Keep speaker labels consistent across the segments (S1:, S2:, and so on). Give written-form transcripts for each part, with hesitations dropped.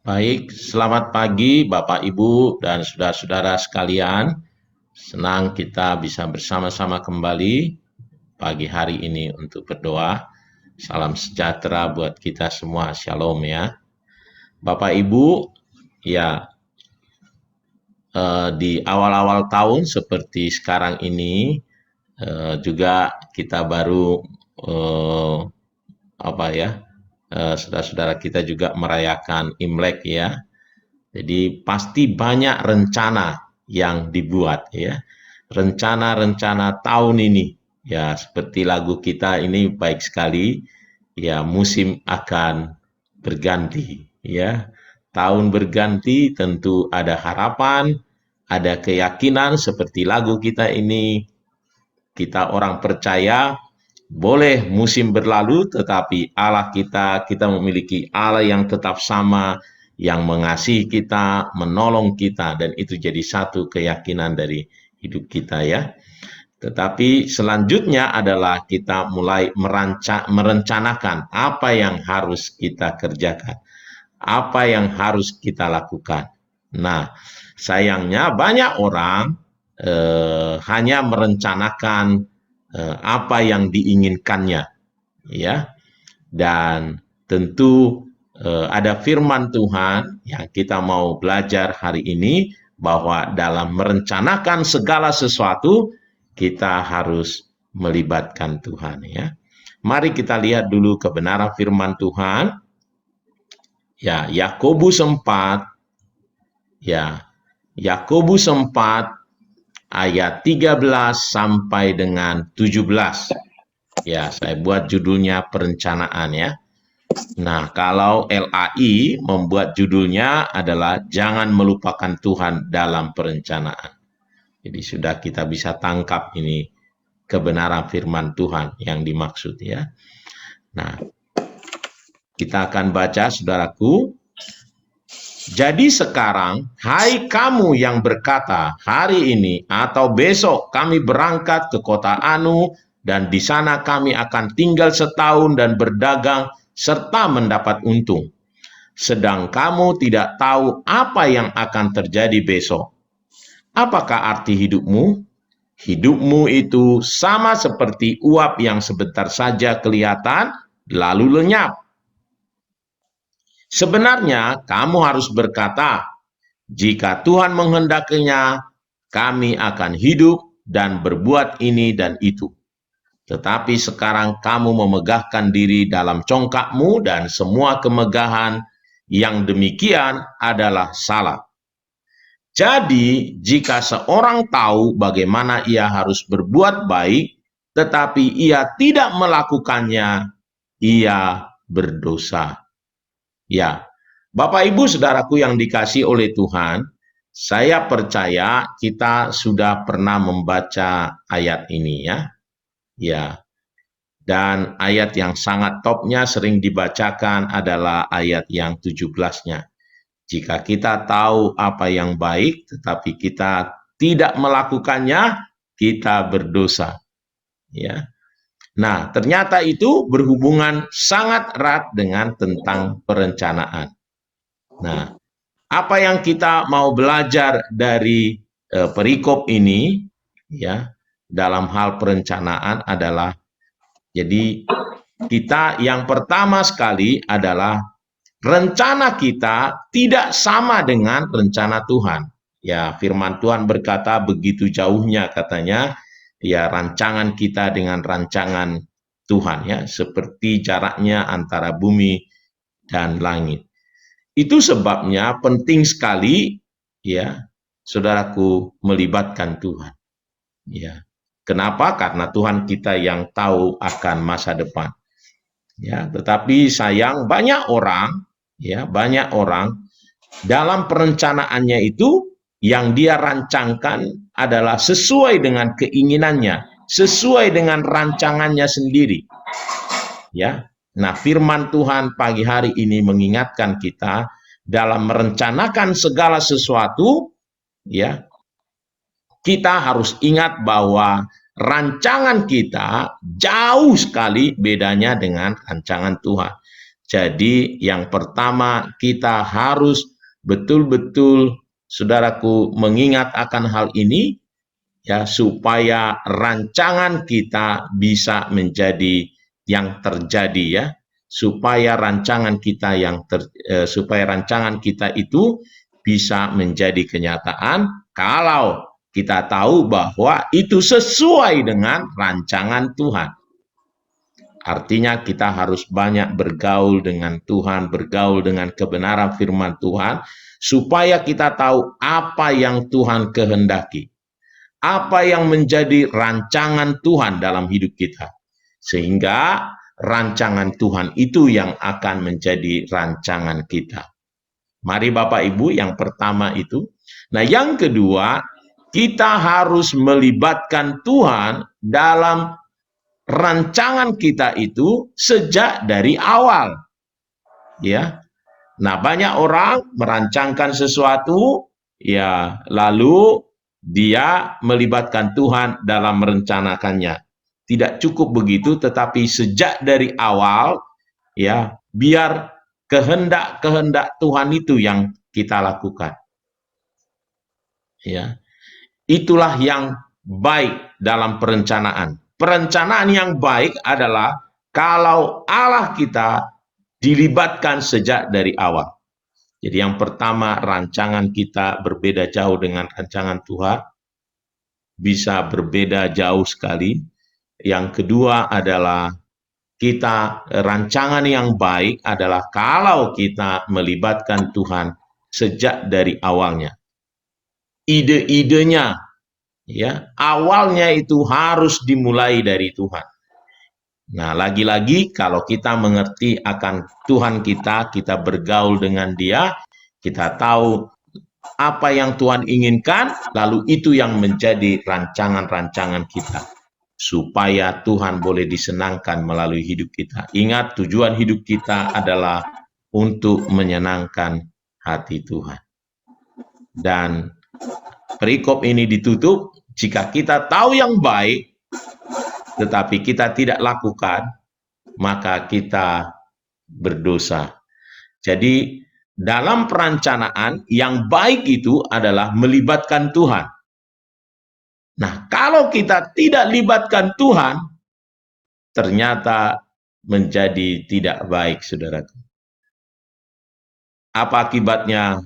S1: Baik, selamat pagi Bapak Ibu dan saudara-saudara sekalian. Senang kita bisa bersama-sama kembali pagi hari ini untuk berdoa. Salam sejahtera buat kita semua. Shalom ya. Bapak Ibu, ya di awal-awal tahun seperti sekarang ini juga kita baru eh, apa ya, saudara-saudara kita juga merayakan Imlek ya. Jadi pasti banyak rencana yang dibuat ya. Rencana-rencana tahun ini. Ya, seperti lagu kita ini baik sekali. Ya, musim akan berganti ya. Tahun berganti tentu ada harapan, ada keyakinan seperti lagu kita ini. Kita orang percaya boleh musim berlalu, tetapi Allah kita memiliki Allah yang tetap sama, yang mengasihi kita, menolong kita, dan itu jadi satu keyakinan dari hidup kita ya. Tetapi selanjutnya adalah kita mulai merencanakan apa yang harus kita kerjakan, apa yang harus kita lakukan. Nah, sayangnya banyak orang hanya merencanakan apa yang diinginkannya, ya. Dan tentu ada firman Tuhan yang kita mau belajar hari ini bahwa dalam merencanakan segala sesuatu kita harus melibatkan Tuhan ya. Mari kita lihat dulu kebenaran firman Tuhan. Ya, Yakobus 4 ya. Yakobus 4 ayat 13 sampai dengan 17. Ya, saya buat judulnya perencanaan ya. Nah, kalau LAI membuat judulnya adalah jangan melupakan Tuhan dalam perencanaan. Jadi sudah kita bisa tangkap ini kebenaran firman Tuhan yang dimaksud ya. Nah, kita akan baca saudaraku. Jadi sekarang, hai kamu yang berkata, hari ini atau besok kami berangkat ke kota Anu, dan di sana kami akan tinggal setahun dan berdagang, serta mendapat untung. Sedang kamu tidak tahu apa yang akan terjadi besok. Apakah arti hidupmu? Hidupmu itu sama seperti uap yang sebentar saja kelihatan, lalu lenyap. Sebenarnya kamu harus berkata, jika Tuhan menghendakinya, kami akan hidup dan berbuat ini dan itu. Tetapi sekarang kamu memegahkan diri dalam congkakmu dan semua kemegahan yang demikian adalah salah. Jadi, jika seorang tahu bagaimana ia harus berbuat baik, tetapi ia tidak melakukannya, ia berdosa. Ya, Bapak Ibu Saudaraku yang dikasihi oleh Tuhan, saya percaya kita sudah pernah membaca ayat ini ya. Ya. Dan ayat yang sangat topnya sering dibacakan adalah ayat yang 17-nya. Jika kita tahu apa yang baik tetapi kita tidak melakukannya, kita berdosa. Ya. Nah, ternyata itu berhubungan sangat erat dengan tentang perencanaan. Nah, apa yang kita mau belajar dari perikop ini ya dalam hal perencanaan adalah jadi kita yang pertama sekali adalah rencana kita tidak sama dengan rencana Tuhan. Ya, firman Tuhan berkata begitu jauhnya katanya ya rancangan kita dengan rancangan Tuhan ya, seperti jaraknya antara bumi dan langit. Itu sebabnya penting sekali ya, saudaraku, melibatkan Tuhan. Ya. Kenapa? Karena Tuhan kita yang tahu akan masa depan. Ya, tetapi sayang banyak orang dalam perencanaannya itu yang dia rancangkan adalah sesuai dengan keinginannya, sesuai dengan rancangannya sendiri. Ya. Nah, firman Tuhan pagi hari ini mengingatkan kita dalam merencanakan segala sesuatu, ya, kita harus ingat bahwa rancangan kita jauh sekali bedanya dengan rancangan Tuhan. Jadi yang pertama kita harus betul-betul saudaraku mengingat akan hal ini ya supaya rancangan kita bisa menjadi yang terjadi ya. Supaya rancangan kita supaya rancangan kita itu bisa menjadi kenyataan kalau kita tahu bahwa itu sesuai dengan rancangan Tuhan. Artinya kita harus banyak bergaul dengan Tuhan, bergaul dengan kebenaran firman Tuhan, supaya kita tahu apa yang Tuhan kehendaki, apa yang menjadi rancangan Tuhan dalam hidup kita. Sehingga rancangan Tuhan itu yang akan menjadi rancangan kita. Mari Bapak Ibu, yang pertama itu. Nah, yang kedua, kita harus melibatkan Tuhan dalam rancangan kita itu sejak dari awal. Ya. Nah, banyak orang merancangkan sesuatu, ya, lalu dia melibatkan Tuhan dalam merencanakannya. Tidak cukup begitu, tetapi sejak dari awal, ya, biar kehendak-kehendak Tuhan itu yang kita lakukan. Ya. Itulah yang baik dalam perencanaan. Perencanaan yang baik adalah kalau Allah kita dilibatkan sejak dari awal. Jadi yang pertama, rancangan kita berbeda jauh dengan rancangan Tuhan. Bisa berbeda jauh sekali. Yang kedua adalah rancangan yang baik adalah kalau kita melibatkan Tuhan sejak dari awalnya. Ide-idenya, ya, awalnya itu harus dimulai dari Tuhan. Nah, lagi-lagi kalau kita mengerti akan Tuhan kita bergaul dengan Dia, kita tahu apa yang Tuhan inginkan, lalu itu yang menjadi rancangan-rancangan kita. Supaya Tuhan boleh disenangkan melalui hidup kita. Ingat, tujuan hidup kita adalah untuk menyenangkan hati Tuhan. Dan perikop ini ditutup, jika kita tahu yang baik, tetapi kita tidak lakukan, maka kita berdosa. Jadi dalam perencanaan yang baik itu adalah melibatkan Tuhan. Nah, kalau kita tidak libatkan Tuhan, ternyata menjadi tidak baik, saudaraku. Apa akibatnya?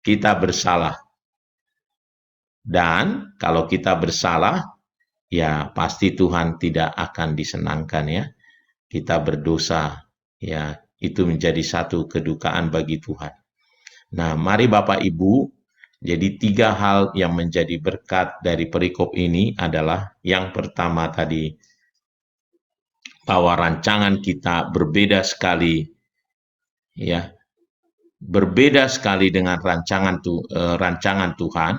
S1: Kita bersalah. Dan kalau kita bersalah, ya pasti Tuhan tidak akan disenangkan ya. Kita berdosa, ya itu menjadi satu kedukaan bagi Tuhan. Nah, mari Bapak Ibu, jadi 3 hal yang menjadi berkat dari perikop ini adalah yang pertama tadi, bahwa rancangan kita berbeda sekali, ya, berbeda sekali dengan rancangan Tuhan.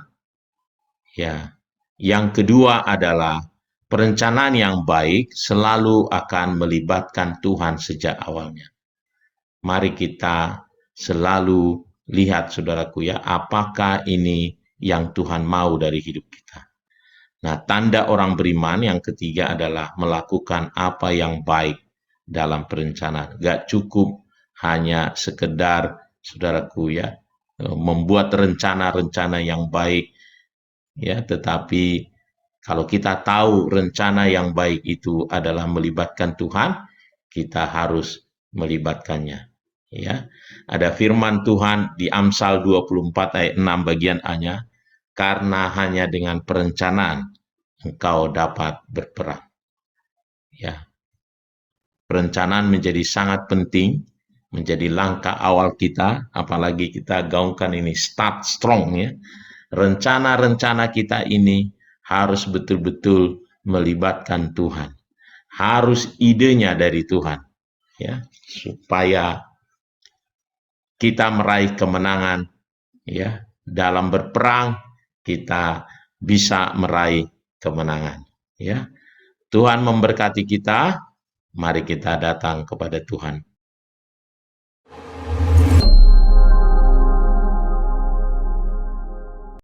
S1: Ya, yang kedua adalah perencanaan yang baik selalu akan melibatkan Tuhan sejak awalnya. Mari kita selalu lihat, saudaraku ya, apakah ini yang Tuhan mau dari hidup kita. Nah, tanda orang beriman yang ketiga adalah melakukan apa yang baik dalam perencanaan. Gak cukup hanya sekedar, saudaraku ya, membuat rencana-rencana yang baik, ya, tetapi kalau kita tahu rencana yang baik itu adalah melibatkan Tuhan, kita harus melibatkannya. Ya, ada firman Tuhan di Amsal 24 ayat 6 bagian A-nya, karena hanya dengan perencanaan engkau dapat berperang. Ya, perencanaan menjadi sangat penting, menjadi langkah awal kita, apalagi kita gaungkan ini start strong ya. Rencana-rencana kita ini harus betul-betul melibatkan Tuhan. Harus idenya dari Tuhan, ya, supaya kita meraih kemenangan, ya, dalam berperang kita bisa meraih kemenangan, ya. Tuhan memberkati kita. Mari kita datang kepada Tuhan